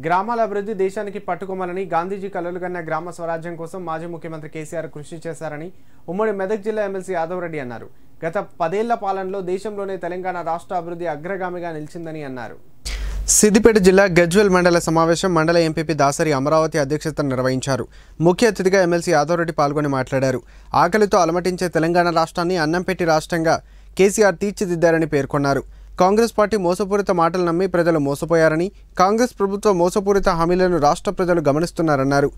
గ్రామాల అభివృద్ధి దేశానికి పట్టుకోమని గాంధీజీ కలలుగన్న గ్రామ స్వరాజ్యం కోసం మాజీ ముఖ్యమంత్రి కేసీఆర్ కృషి చేశారని ఉమ్మడి మెదక్ జిల్లా ఎమ్మెల్సీ యాదవ్ రెడ్డి అన్నారు. గత 10 ఏళ్ల పాలనలో దేశంలోనే తెలంగాణ రాష్ట్ర అభివృద్ధి అగ్రగామిగా నిలిచిందని అన్నారు. సిద్దిపేట జిల్లా గజ్వేల్ మండల సమావేశం మండల ఎంపీపీ దాసరి అమరావతి అధ్యక్షతన నిర్వహించారు. ముఖ్య అతిథిగా ఎమ్మెల్సీ యాదవ్ రెడ్డి పాల్గొని మాట్లాడారు. ఆకలితో అలమటించే తెలంగాణ రాష్ట్రాన్ని అన్నం పెట్టి రాష్ట్రంగా కేసీఆర్ తీర్చిదిద్దారని పేర్కొన్నారు. కాంగ్రెస్ పార్టీ మోసపూరిత మాటలు నమ్మి ప్రజలు మోసపోయారని, కాంగ్రెస్ ప్రభుత్వ మోసపూరిత హామీలను రాష్ట్ర ప్రజలు గమనిస్తున్నారన్నారు.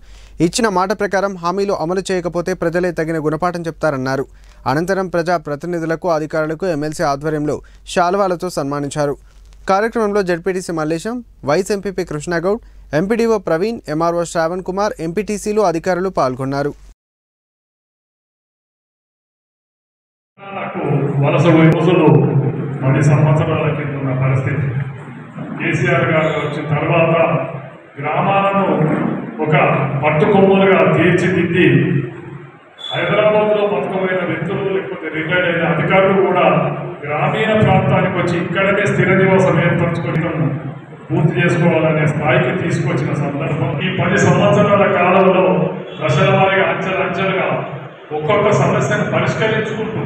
ఇచ్చిన మాట ప్రకారం హామీలు అమలు చేయకపోతే ప్రజలే తగిన గుణపాఠం చెప్తారన్నారు. అనంతరం ప్రజా ప్రతినిధులకు అధికారులకు ఎమ్మెల్సీ ఆధ్వర్యంలో శాలువాలతో సన్మానించారు. కార్యక్రమంలో ZPTC Mallesham, vice MPP Krishna Goud, MPDO Praveen, MRO Shravan Kumar, ఎంపీటీసీలు అధికారులు పాల్గొన్నారు. పది సంవత్సరాల కింద ఉన్న పరిస్థితి కేసీఆర్ గారు వచ్చిన తర్వాత గ్రామాలను ఒక పట్టుకొమ్మలుగా తీర్చిదిద్ది హైదరాబాద్లో బతుకమైన వ్యక్తులు లేకపోతే రిటైర్డ్ అయిన అధికారులు కూడా గ్రామీణ ప్రాంతానికి వచ్చి ఇక్కడనే స్థిర నివాసం ఏర్పరచుకొని పూర్తి చేసుకోవాలనే స్థాయికి తీసుకొచ్చిన సందర్భం. ఈ 10 సంవత్సరాల కాలంలో దశల వారీగా అంచెలంచెలుగా ఒక్కొక్క సమస్యను పరిష్కరించుకుంటూ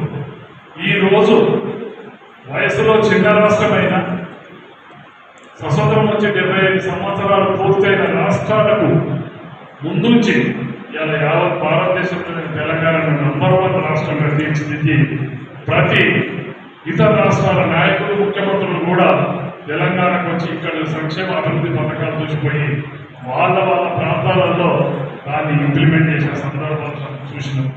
ఈరోజు వయసులో చిన్న రాష్ట్రమైన స్వతంత్రం వచ్చి 75 సంవత్సరాలు పూర్తయిన రాష్ట్రాలకు ముందుంచి ఇలా యావత్ భారతదేశంలోని తెలంగాణను నంబర్ 1 రాష్ట్రంగా తీర్చిదిద్ది ప్రతి ఇతర రాష్ట్రాల నాయకులు ముఖ్యమంత్రులు కూడా తెలంగాణకు వచ్చి ఇక్కడ సంక్షేమ అభివృద్ధి పథకాలు చూసిపోయి వాళ్ళ ప్రాంతాలలో దాన్ని ఇంప్లిమెంట్ చేసిన సందర్భాలు చూసినాం.